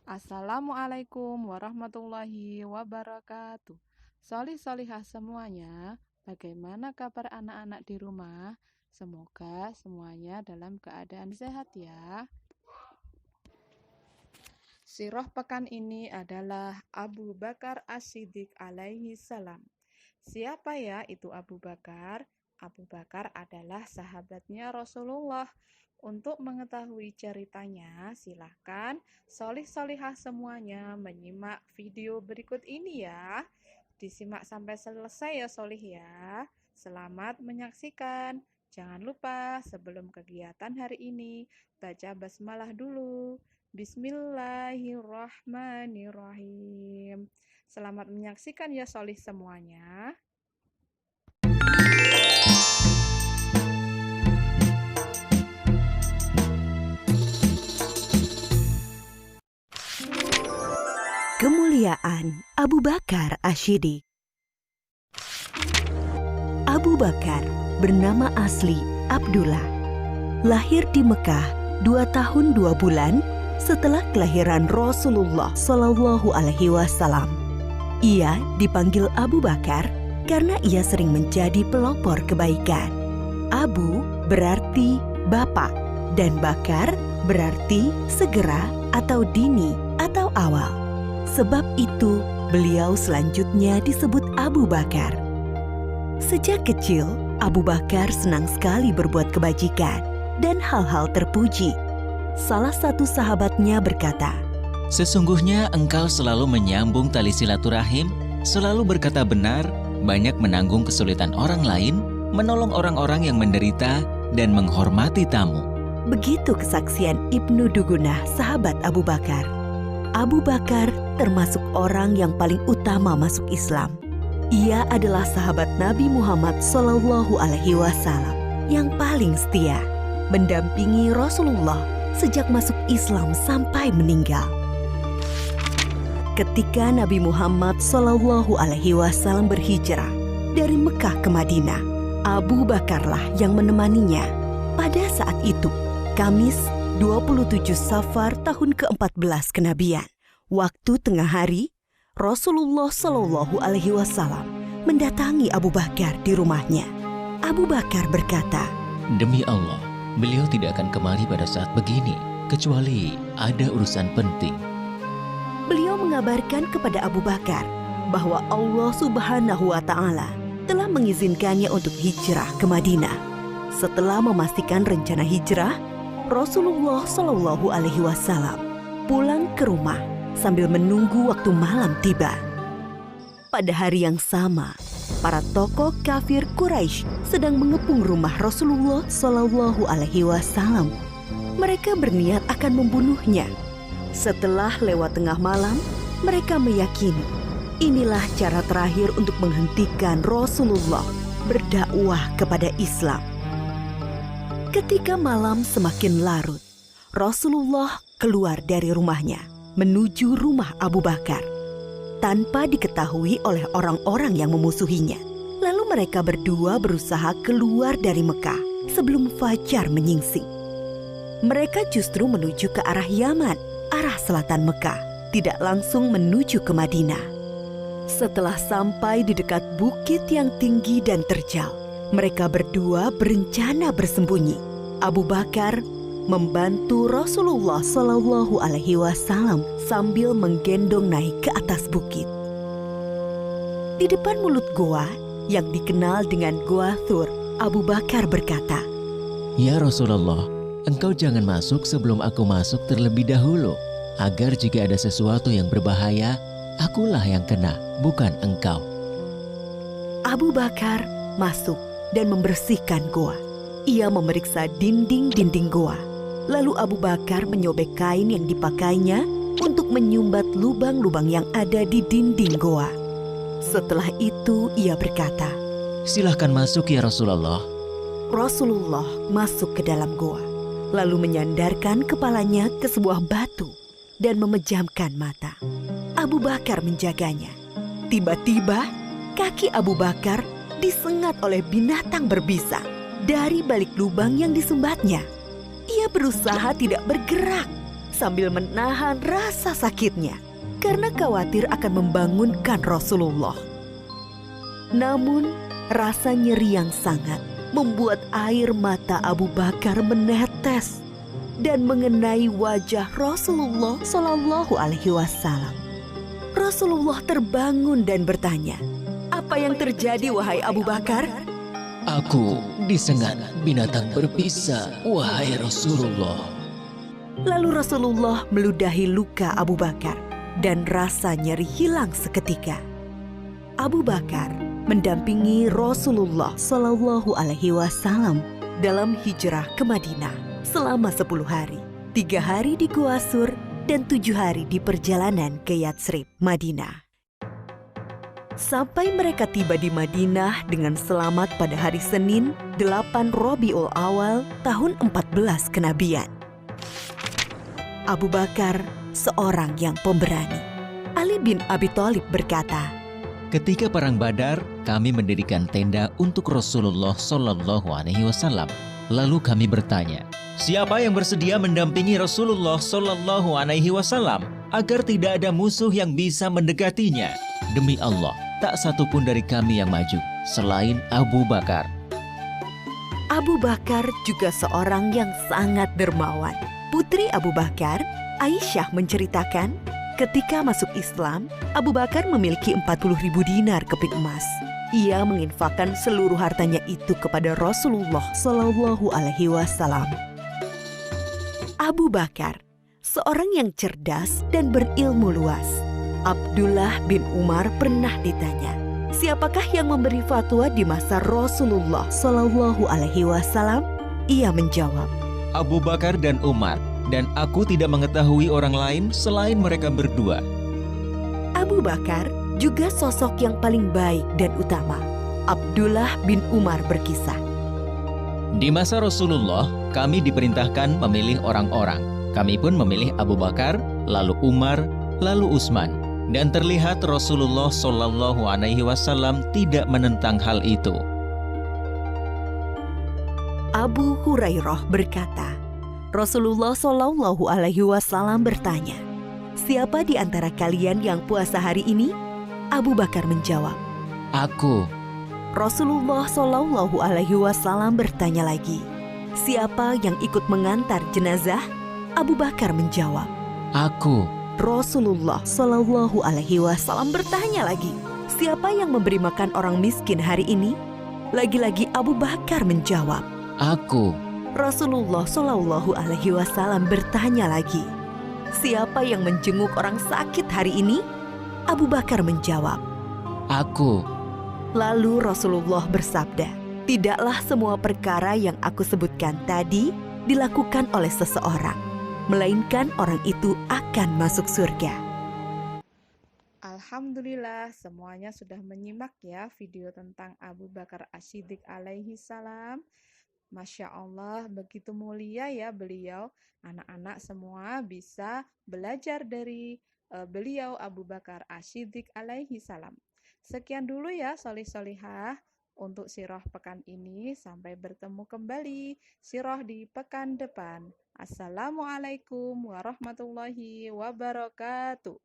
Assalamualaikum warahmatullahi wabarakatuh. Solih-solihah semuanya, bagaimana kabar anak-anak di rumah? Semoga semuanya dalam keadaan sehat ya. Sirah pekan ini adalah Abu Bakar As-Siddiq alaihi salam. Siapa ya itu Abu Bakar? Abu Bakar adalah sahabatnya Rasulullah. Untuk mengetahui ceritanya, silahkan solih-solihah semuanya menyimak video berikut ini ya. Disimak sampai selesai ya solih ya. Selamat menyaksikan. Jangan lupa sebelum kegiatan hari ini, baca basmalah dulu. Bismillahirrahmanirrahim. Selamat menyaksikan ya solih semuanya. Kemuliaan Abu Bakar As-Siddiq. Abu Bakar bernama asli Abdullah. Lahir di Mekah 2 tahun 2 bulan setelah kelahiran Rasulullah Shallallahu Alaihi Wasallam. Ia dipanggil Abu Bakar karena ia sering menjadi pelopor kebaikan. Abu berarti bapak dan Bakar berarti segera atau dini atau awal. Sebab itu, beliau selanjutnya disebut Abu Bakar. Sejak kecil, Abu Bakar senang sekali berbuat kebajikan dan hal-hal terpuji. Salah satu sahabatnya berkata, "Sesungguhnya engkau selalu menyambung tali silaturahim, selalu berkata benar, banyak menanggung kesulitan orang lain, menolong orang-orang yang menderita, dan menghormati tamu." Begitu kesaksian Ibnu Dugunah, sahabat Abu Bakar. Abu Bakar termasuk orang yang paling utama masuk Islam. Ia adalah sahabat Nabi Muhammad Shallallahu Alaihi Wasallam yang paling setia, mendampingi Rasulullah sejak masuk Islam sampai meninggal. Ketika Nabi Muhammad Shallallahu Alaihi Wasallam berhijrah dari Mekah ke Madinah, Abu Bakarlah yang menemaninya. Pada saat itu, Kamis 27 Safar tahun ke-14 kenabian, waktu tengah hari, Rasulullah Shallallahu Alaihi Wasallam mendatangi Abu Bakar di rumahnya. Abu Bakar berkata, "Demi Allah, beliau tidak akan kemari pada saat begini, kecuali ada urusan penting." Beliau mengabarkan kepada Abu Bakar bahwa Allah Subhanahu wa Ta'ala telah mengizinkannya untuk hijrah ke Madinah. Setelah memastikan rencana hijrah, Rasulullah Shallallahu Alaihi Wasallam pulang ke rumah sambil menunggu waktu malam tiba. Pada hari yang sama, para tokoh kafir Quraisy sedang mengepung rumah Rasulullah Shallallahu Alaihi Wasallam. Mereka berniat akan membunuhnya. Setelah lewat tengah malam, mereka meyakini inilah cara terakhir untuk menghentikan Rasulullah berdakwah kepada Islam. Ketika malam semakin larut, Rasulullah keluar dari rumahnya menuju rumah Abu Bakar tanpa diketahui oleh orang-orang yang memusuhinya. Lalu mereka berdua berusaha keluar dari Mekah sebelum fajar menyingsing. Mereka justru menuju ke arah Yaman, arah selatan Mekah, tidak langsung menuju ke Madinah. Setelah sampai di dekat bukit yang tinggi dan terjal, mereka berdua berencana bersembunyi. Abu Bakar membantu Rasulullah Shallallahu Alaihi Wasallam sambil menggendong naik ke atas bukit. Di depan mulut goa yang dikenal dengan Goa Thur, Abu Bakar berkata, "Ya Rasulullah, engkau jangan masuk sebelum aku masuk terlebih dahulu, agar jika ada sesuatu yang berbahaya, akulah yang kena, bukan engkau." Abu Bakar masuk dan membersihkan goa. Ia memeriksa dinding-dinding goa. Lalu Abu Bakar menyobek kain yang dipakainya untuk menyumbat lubang-lubang yang ada di dinding goa. Setelah itu ia berkata, "Silahkan masuk ya Rasulullah." Rasulullah masuk ke dalam goa, lalu menyandarkan kepalanya ke sebuah batu dan memejamkan mata. Abu Bakar menjaganya. Tiba-tiba kaki Abu Bakar disengat oleh binatang berbisa dari balik lubang yang disumbatnya. Ia berusaha tidak bergerak sambil menahan rasa sakitnya karena khawatir akan membangunkan Rasulullah. Namun, rasa nyeri yang sangat membuat air mata Abu Bakar menetes dan mengenai wajah Rasulullah Shallallahu Alaihi Wasallam. Rasulullah terbangun dan bertanya, "Apa yang terjadi, wahai Abu Bakar?" Aku disengat binatang berbisa, wahai Rasulullah. Lalu Rasulullah meludahi luka Abu Bakar dan rasa nyeri hilang seketika. Abu Bakar mendampingi Rasulullah Shallallahu Alaihi Wasallam dalam hijrah ke Madinah selama 10 hari, 3 hari di Gua Sur dan 7 hari di perjalanan ke Yatsrib, Madinah. Sampai mereka tiba di Madinah dengan selamat pada hari Senin 8 Rabiul Awal tahun 14 kenabian. Abu Bakar seorang yang pemberani. Ali bin Abi Thalib berkata, Ketika perang Badar, kami mendirikan tenda untuk Rasulullah Shallallahu Alaihi Wasallam. Lalu kami bertanya, siapa yang bersedia mendampingi Rasulullah Shallallahu Alaihi Wasallam agar tidak ada musuh yang bisa mendekatinya? Demi Allah, tak satu pun dari kami yang maju selain Abu Bakar. Abu Bakar juga seorang yang sangat dermawan. Putri Abu Bakar, Aisyah menceritakan, ketika masuk Islam, Abu Bakar memiliki 40.000 dinar keping emas. Ia menginfakkan seluruh hartanya itu kepada Rasulullah Shallallahu Alaihi Wasallam. Abu Bakar, seorang yang cerdas dan berilmu luas. Abdullah bin Umar pernah ditanya, siapakah yang memberi fatwa di masa Rasulullah Shallallahu Alaihi Wasallam? Ia menjawab, Abu Bakar dan Umar, dan aku tidak mengetahui orang lain selain mereka berdua. Abu Bakar juga sosok yang paling baik dan utama. Abdullah bin Umar berkisah, Di masa Rasulullah, kami diperintahkan memilih orang-orang. Kami pun memilih Abu Bakar, lalu Umar, lalu Utsman. Dan terlihat Rasulullah Shallallahu Alaihi Wasallam tidak menentang hal itu. Abu Hurairah berkata, Rasulullah Shallallahu Alaihi Wasallam bertanya, siapa di antara kalian yang puasa hari ini? Abu Bakar menjawab, Aku. Rasulullah Shallallahu Alaihi Wasallam bertanya lagi, siapa yang ikut mengantar jenazah? Abu Bakar menjawab, Aku. Rasulullah Shallallahu Alaihi Wasallam bertanya lagi, siapa yang memberi makan orang miskin hari ini? Lagi-lagi Abu Bakar menjawab, Aku. Rasulullah Shallallahu Alaihi Wasallam bertanya lagi, siapa yang menjenguk orang sakit hari ini? Abu Bakar menjawab, Aku. Lalu Rasulullah bersabda, tidaklah semua perkara yang aku sebutkan tadi dilakukan oleh seseorang, melainkan orang itu akan masuk surga. Alhamdulillah, semuanya sudah menyimak ya video tentang Abu Bakar As-Siddiq alaihi salam. Masya Allah, begitu mulia ya beliau. Anak-anak semua bisa belajar dari beliau Abu Bakar As-Siddiq alaihi salam. Sekian dulu ya solih-solihah untuk sirah pekan ini. Sampai bertemu kembali sirah di pekan depan. Assalamualaikum warahmatullahi wabarakatuh.